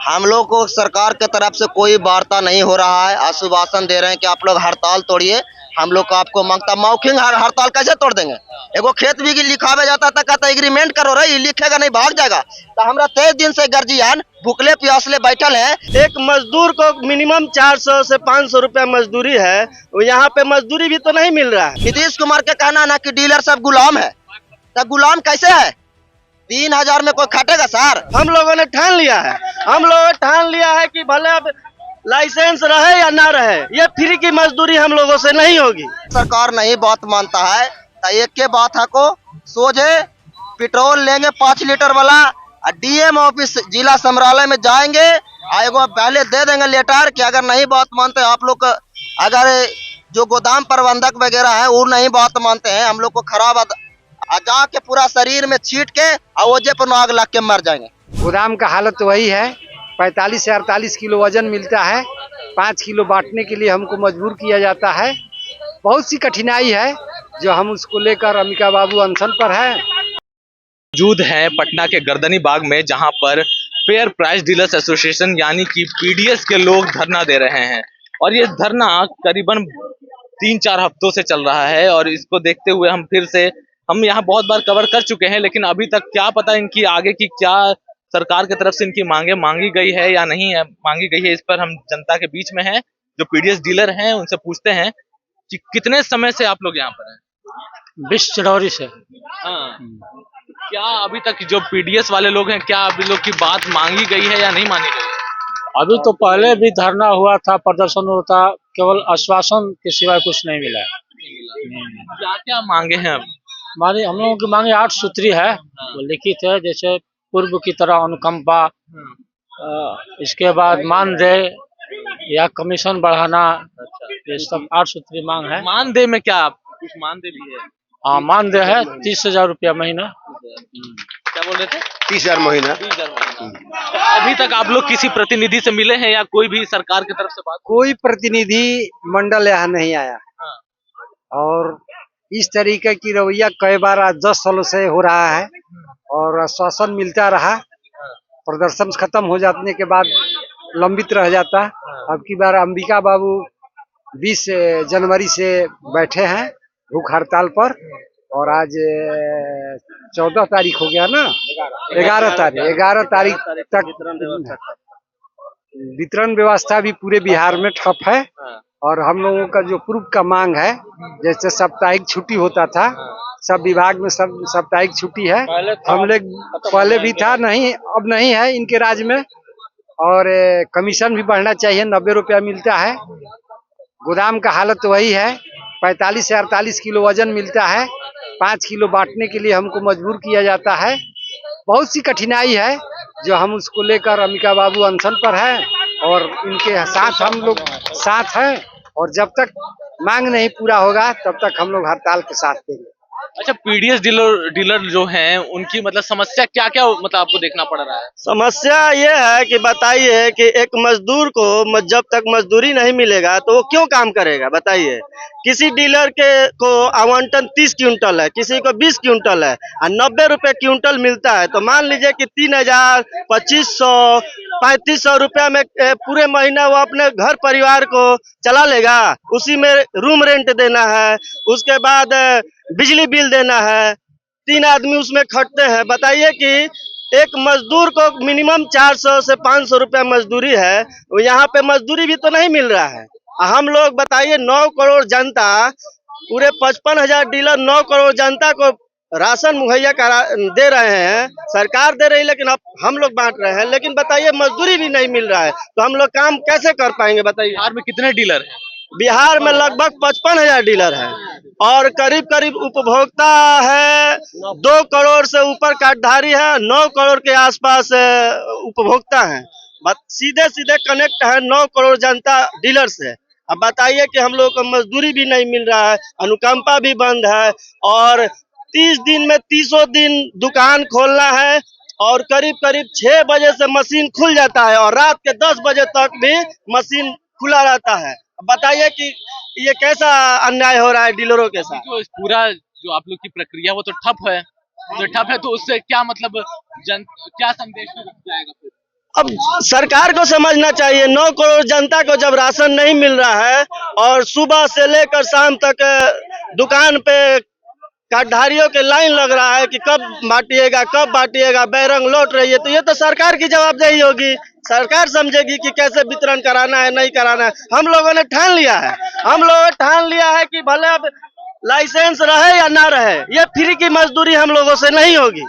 हम लोग को सरकार के तरफ से कोई वार्ता नहीं हो रहा है। आश्वासन दे रहे हैं कि आप लोग हड़ताल तोड़िए, हम लोग को आपको मांगता मौखिक हड़ताल कैसे तोड़ देंगे। एगो खेत भी लिखावे जाता था, कहता एग्रीमेंट करो रही, लिखेगा नहीं भाग जाएगा। तो हमरा 23 दिन से गर्जियन भूखले प्यासले बैठल है। एक मजदूर को मिनिमम 400 से 500 रुपया मजदूरी है, यहाँ पे मजदूरी भी तो नहीं मिल रहा है। नीतीश कुमार का कहना ना कि डीलर सब गुलाम है, तो गुलाम कैसे है? 3000 में कोई खटेगा सर? हम लोगों ने ठान लिया है कि भले अब लाइसेंस रहे या ना रहे, ये फ्री की मजदूरी हम लोगों से नहीं होगी। सरकार नहीं बात मानता है तो एक के बात है को सोझे पेट्रोल लेंगे 5 लीटर वाला, डीएम ऑफिस जिला समरालय में जाएंगे, एगो पहले दे देंगे लेटर कि अगर नहीं बात मानते आप लोग, अगर जो गोदाम प्रबंधक वगैरह है वो नहीं बात मानते हैं, हम लोग को खराब जाके पूरा शरीर में छीट के और ओजे पर आग लग के मर जाएंगे। गोदाम का हालत तो वही है, 45 से 48 किलो वजन मिलता है, 5 किलो बांटने के लिए हमको मजबूर किया जाता है। बहुत सी कठिनाई है जो हम उसको लेकर अंबिका बाबू अनशन पर है। मौजूद है पटना के गर्दनी बाग में, जहां पर फेयर प्राइस डीलर्स एसोसिएशन यानी कि पीडीएस के लोग धरना दे रहे हैं। और ये धरना करीबन 3-4 हफ्तों से चल रहा है और इसको देखते हुए हम यहाँ बहुत बार कवर कर चुके हैं, लेकिन अभी तक क्या पता इनकी आगे की क्या सरकार की तरफ से इनकी मांगे मांगी गई है या नहीं है मांगी गई है। इस पर हम जनता के बीच में हैं, जो पीडीएस डीलर हैं उनसे पूछते हैं कि कितने समय से आप लोग यहाँ पर हैं? 20 जनवरी से। हाँ, क्या अभी तक जो पीडीएस वाले लोग हैं, क्या अभी लोग की बात मांगी गई है या नहीं मांगी गई है? अभी तो पहले भी धरना हुआ था, प्रदर्शन होता, केवल आश्वासन के सिवाय कुछ नहीं मिला है। क्या क्या मांगे हैं अब? हमारी हम लोगों की मांगे 8 सूत्री है, वो लिखित है, जैसे पूर्व की तरह अनुकंपा, इसके बाद मानदेय या कमीशन बढ़ाना, ये सब 8 सूत्री मांग है। मानदेय में क्या कुछ मानदेय भी है? हाँ, मानदेय है 30,000 रुपया महीना। क्या बोल रहे थे? 30,000 महीना। अभी तक आप लोग किसी प्रतिनिधि से मिले हैं या कोई भी सरकार की तरफ से बात? कोई प्रतिनिधि मंडल यहाँ नहीं आया। और इस तरीके की रवैया कई बार 10 सालों से हो रहा है और आश्वासन मिलता रहा, प्रदर्शन खत्म हो जाने के बाद लंबित रह जाता। अब की बार अंबिका बाबू 20 जनवरी से बैठे हैं भूख हड़ताल पर, और आज 14 तारीख हो गया ना, 11 तारीख तक वितरण व्यवस्था भी पूरे बिहार में ठप है। और हम लोगों का जो पूर्व का मांग है, जैसे साप्ताहिक छुट्टी होता था, सब विभाग में सब साप्ताहिक छुट्टी है, हम लोग पहले भी था, नहीं अब नहीं है इनके राज्य में। और कमीशन भी बढ़ना चाहिए, 90 रुपया मिलता है। गोदाम का हालत तो वही है, 45 से 48 किलो वजन मिलता है, 5 किलो बांटने के लिए हमको मजबूर किया जाता है। बहुत सी कठिनाई है जो हम उसको लेकर अंबिका बाबू अनशन पर है और इनके साथ हम लोग साथ हैं, और जब तक मांग नहीं पूरा होगा तब तक हम लोग हड़ताल के साथ देंगे। अच्छा, पीडीएस डीलर जो हैं उनकी मतलब समस्या क्या क्या मतलब आपको देखना पड़ रहा है? समस्या ये है कि बताइए कि एक मजदूर को जब तक मजदूरी नहीं मिलेगा तो वो क्यों काम करेगा, बताइए। किसी डीलर को आवंटन 30 क्विंटल है, किसी को 20 क्विंटल है और 90 रुपए क्विंटल मिलता है, तो मान लीजिए कि 3,000, 2,500, 3,500 रुपया में पूरे महीना वो अपने घर परिवार को चला लेगा। उसी में रूम रेंट देना है, उसके बाद बिजली बिल देना है, 3 आदमी उसमें खटते हैं। बताइए कि एक मजदूर को मिनिमम 400 से 500 रुपया मजदूरी है, यहाँ पे मजदूरी भी तो नहीं मिल रहा है। हम लोग बताइए 9 करोड़ जनता, पूरे 55,000 डीलर 9 करोड़ जनता को राशन मुहैया करा दे रहे हैं, सरकार दे रही है, लेकिन अब हम लोग बांट रहे हैं, लेकिन बताइए मजदूरी भी नहीं मिल रहा है, तो हम लोग काम कैसे कर पाएंगे बताइए। बिहार में कितने डीलर हैं? बिहार में लगभग 55,000 डीलर है और करीब करीब उपभोक्ता है 2 करोड़ से ऊपर कार्डधारी है, 9 करोड़ के आसपास उपभोक्ता है। सीधे सीधे कनेक्ट है 9 करोड़ जनता डीलर से। अब बताइए कि हम लोग को मजदूरी भी नहीं मिल रहा है, अनुकंपा भी बंद है, और 30 दिन में 30 दिन दुकान खोलना है, और करीब करीब 6 बजे से मशीन खुल जाता है और रात के 10 बजे तक भी मशीन खुला रहता है। बताइए कि ये कैसा अन्याय हो रहा है डीलरों के साथ। तो पूरा जो आप लोग की प्रक्रिया वो तो ठप है, तो उससे क्या मतलब क्या संदेश जाएगा फिर? अब सरकार को समझना चाहिए 9 करोड़ जनता को जब राशन नहीं मिल रहा है और सुबह से लेकर शाम तक दुकान पे कार्डधारियों के लाइन लग रहा है कि कब बांटिएगा, बैरंग लौट रही है, तो ये तो सरकार की जवाबदेही होगी। सरकार समझेगी कि कैसे वितरण कराना है, नहीं कराना है। हम लोगों ने ठान लिया है कि भले अब लाइसेंस रहे या ना रहे, ये फ्री की मजदूरी हम लोगों से नहीं होगी।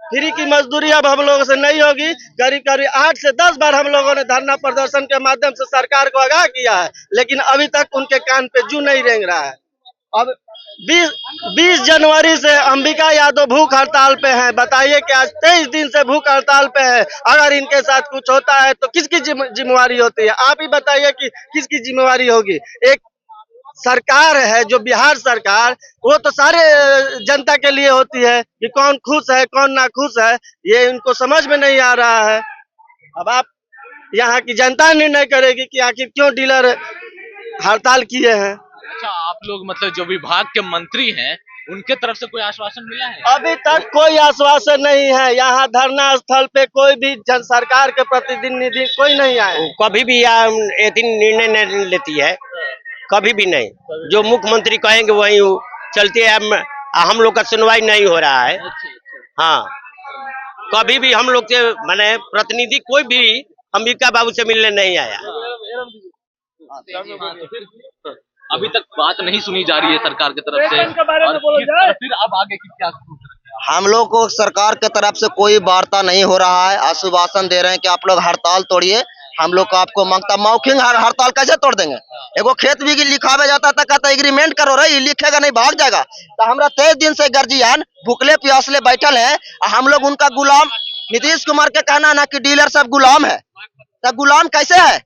फ्री की मजदूरी अब हम लोगों से नहीं होगी। करीब करीब 8 से 10 बार हम लोगों ने धरना प्रदर्शन के माध्यम से सरकार को आगाह किया है, लेकिन अभी तक उनके कान पे जू नहीं रेंग रहा है। अब 20 जनवरी से अंबिका यादव भूख हड़ताल पे हैं। बताइए कि आज 23 दिन से भूख हड़ताल पे है। अगर इनके साथ कुछ होता है तो किसकी जिम्मेवारी होती है? आप ही बताइए कि किसकी जिम्मेवारी होगी? एक सरकार है जो बिहार सरकार, वो तो सारे जनता के लिए होती है कि कौन खुश है कौन ना खुश है, ये इनको समझ में नहीं आ रहा है। अब आप यहाँ की जनता निर्णय करेगी कि आखिर क्यों डीलर हड़ताल किए हैं। अच्छा, आप लोग मतलब जो विभाग के मंत्री हैं उनके तरफ से कोई आश्वासन मिला है? अभी तक कोई आश्वासन नहीं है। यहाँ धरना स्थल पे कोई भी जन सरकार के प्रतिनिधि कोई नहीं आए। कभी भी ये दिन निर्णय नहीं लेती है, कभी भी नहीं। जो मुख्यमंत्री कहेंगे वही चलती है। हम लोग का सुनवाई नहीं हो रहा है। हाँ, कभी भी हम लोग से माने प्रतिनिधि कोई भी अंबिका बाबू से मिलने नहीं आया। अभी तक बात नहीं सुनी जा रही है सरकार की तरफ से, और फिर अब आगे की क्या सोच रहे हैं? हम लोग को सरकार की तरफ से कोई वार्ता नहीं हो रहा है। आश्वासन दे रहे हैं कि आप लोग हड़ताल तोड़िए, हम लोग को आपको मांगता। मौखिक हड़ताल कैसे तोड़ देंगे? एगो खेत भी लिखावे जाता था, कहता एग्रीमेंट करो रही, लिखेगा नहीं भाग जाएगा। तो हमरा 23 दिन से गर्जियान भूखले प्यासले बैठल है, हम लोग उनका गुलाम। नीतीश कुमार के कहना ना कि डीलर सब गुलाम है, तो गुलाम कैसे है?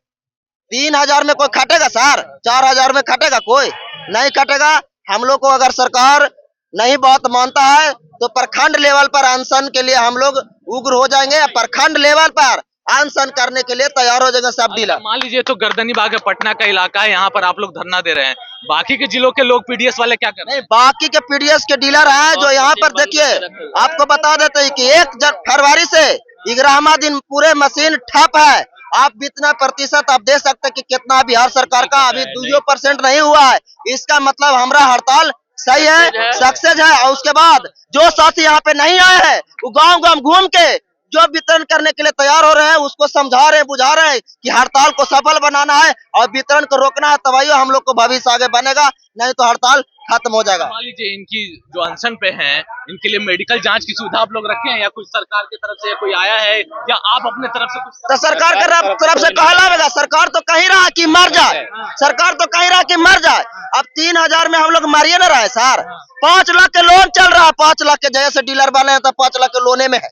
3000 में कोई खटेगा सर? 4000 में खटेगा? कोई नहीं खटेगा। हम लोग को अगर सरकार नहीं बात मानता है तो प्रखंड लेवल पर अनशन के लिए हम लोग उग्र हो जाएंगे। प्रखंड लेवल पर अनशन करने के लिए तैयार हो जाएंगे सब डीलर। मान लीजिए तो गर्दनी बाग है, पटना का इलाका है, यहाँ पर आप लोग धरना दे रहे हैं, बाकी के जिलों के लोग पीडीएस वाले क्या कर रहे हैं? नहीं, बाकी के पीडीएस के डीलर हैं जो यहाँ पर देखिए, आपको बता देते हैं कि 1 फरवरी से 11वां दिन पूरे मशीन ठप है। आप कितना प्रतिशत आप दे सकते हैं कि कितना बिहार सरकार का अभी 2% नहीं हुआ है। इसका मतलब हमारा हड़ताल सही है, सक्सेस है। और उसके बाद जो साथी यहाँ पे नहीं आए हैं वो गांव घूम के जो वितरण करने के लिए तैयार हो रहे हैं उसको समझा रहे हैं, बुझा रहे हैं कि हड़ताल को सफल बनाना है और वितरण को रोकना है, तभी हम लोग को भविष्य आगे बनेगा, नहीं तो हड़ताल खत्म हो जाएगा। मान लीजिए इनकी जो अनशन पे हैं, इनके लिए मेडिकल जांच की सुविधा आप लोग रखे हैं या कुछ सरकार की तरफ से कोई आया है, या आप अपने तरफ से कुछ? तो सरकार के तरफ से कहा लावेगा? सरकार तो कहीं रहा कि मर जाए, सरकार तो कहीं रहा कि मर जाए। अब 3000 में हम लोग मारिए ना रहे सर। 5 लाख के लोन चल रहा है, 5 लाख के जैसे डीलर वाले हैं तो 5 लाख के लोने में है।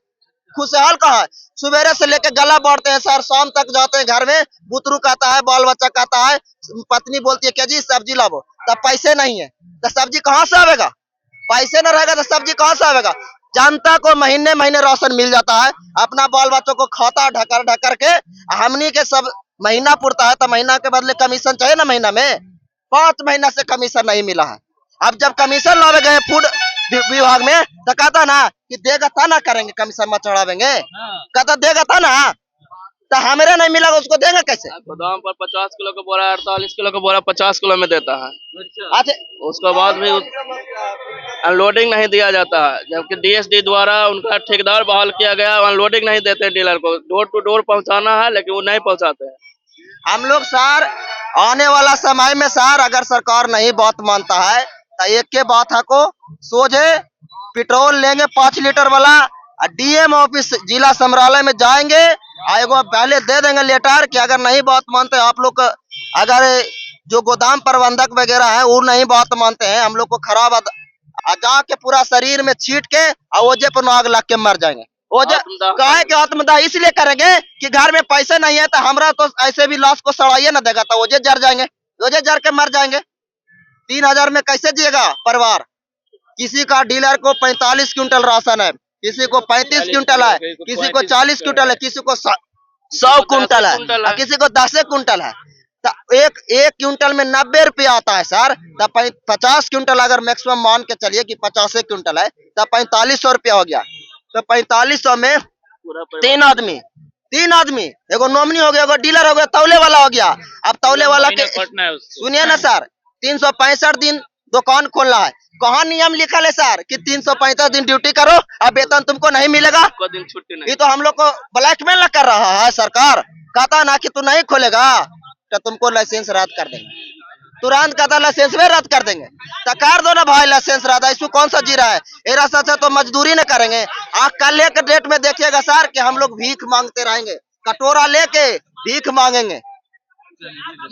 खुशहाल कहाँ है? सवेरे से लेके गला बढ़ते हैं सर, शाम तक जाते हैं घर में, बुतरू कहता है, बाल बच्चा कहता है, पत्नी बोलती है क्या जी सब्जी लाओ, तब पैसे नहीं है तो सब्जी कहाँ से आवेगा? पैसे न रहेगा तो सब्जी कहाँ से आवेगा? जनता को महीने महीने राशन मिल जाता है, अपना बाल बच्चों को खाता ढकर के, हमनी के सब महीना पुरता है तो महीना के बदले कमीशन चाहिए ना। महीना में 5 महीना से कमीशन नहीं मिला है। अब जब कमीशन लावे गए फूड विभाग में तो कहता ना कि देगा था ना करेंगे, कमीशन में चढ़ावेंगे, कहता देगा था ना, तो हमें नहीं मिला उसको देंगे कैसे? गोदाम पर 50 किलो का बोरा 48 किलो का बोरा 50 किलो में देता है। अच्छा, उसके बाद भी अनलोडिंग नहीं दिया जाता है, जबकि डीएसडी द्वारा उनका ठेकेदार बहाल किया गया, अनलोडिंग नहीं देते डीलर को। डोर टू डोर पहुंचाना है लेकिन वो नहीं पहुंचाते हैं। हम लोग सर आने वाला समय में सर अगर सरकार नहीं बात मानता है तो एक के बात है को सोझे पेट्रोल लेंगे 5 लीटर वाला, डीएम ऑफिस जिला समरालय में जाएंगे, आएगा पहले दे देंगे लेटर कि अगर नहीं बात मानते आप लोग, अगर जो गोदाम प्रबंधक वगैरह है वो नहीं बात मानते हैं, हम लोग को खराब जाके पूरा शरीर में छीट के और ओजे पर आग लग के मर जाएंगे। ओजे कहे कि आत्मदाह इसलिए करेंगे कि घर में पैसे नहीं है तो हमरा तो ऐसे भी लाश को सड़ाइए ना देगा, तो ओजे जर जाएंगे, ओजे जर के मर जाएंगे। 3000 में कैसे जिएगा परिवार? किसी का डीलर को 45 क्विंटल राशन है, किसी को 35 क्विंटल है, किसी को 40 क्विंटल है, किसी को 100 क्विंटल है, किसी को 10 क्विंटल है। तो एक क्विंटल में 90 रुपया आता है सर। तो 50 क्विंटल अगर मैक्सिमम मान के चलिए कि 50 क्विंटल है तो 4500 रुपया हो गया। तो 4500 में 3 आदमी 3 आदमी, एगो नॉमिनी हो गया, एगो डीलर हो गया, तौले वाला हो गया। अब तौले वाला के सुनिए ना सर, 365 दिन दुकान खोलना है, कहाँ नियम लिखा है सर कि 365 दिन ड्यूटी करो अब वेतन तुमको नहीं मिलेगा? दिन छुट्टी नहीं। ये तो हम लोग को ब्लैकमेल कर रहा है सरकार। कहता ना कि तू नहीं खोलेगा तो तुमको लाइसेंस रद्द कर देंगे, तुरंत कहता लाइसेंस में रद्द कर देंगे। तो कर दो ना भाई लाइसेंस रद्द, ऐसा कौन सा जीरा है? एरा सच है तो मजदूरी न करेंगे। कल के डेट में देखिएगा सर कि हम लोग भीख मांगते रहेंगे, कटोरा लेके भीख मांगेंगे।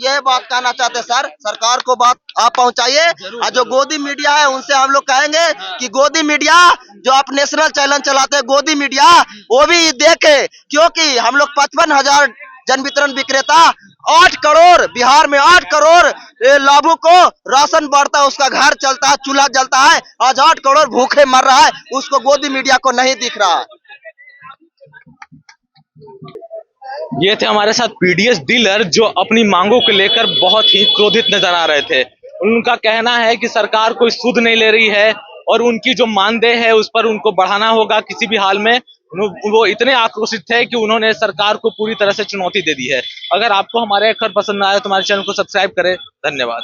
ये बात कहना चाहते सर, सरकार को बात आप पहुंचाइए। और जो गोदी मीडिया है उनसे हम लोग कहेंगे कि गोदी मीडिया जो आप नेशनल चैनल चलाते हैं, गोदी मीडिया वो भी देखे, क्योंकि हम लोग 55,000 जन वितरण विक्रेता 8 करोड़ बिहार में 8 करोड़ लाभों को राशन बढ़ता है, उसका घर चलता है, चूल्हा जलता है। आज 8 करोड़ भूखे मर रहा है, उसको गोदी मीडिया को नहीं दिख रहा है। ये थे हमारे साथ पीडीएस डीलर जो अपनी मांगों को लेकर बहुत ही क्रोधित नजर आ रहे थे। उनका कहना है कि सरकार कोई सुध नहीं ले रही है और उनकी जो मानदेय है उस पर उनको बढ़ाना होगा किसी भी हाल में। वो इतने आक्रोशित थे कि उन्होंने सरकार को पूरी तरह से चुनौती दे दी है। अगर आपको हमारे खबर पसंद आए तो हमारे चैनल को सब्सक्राइब करें। धन्यवाद।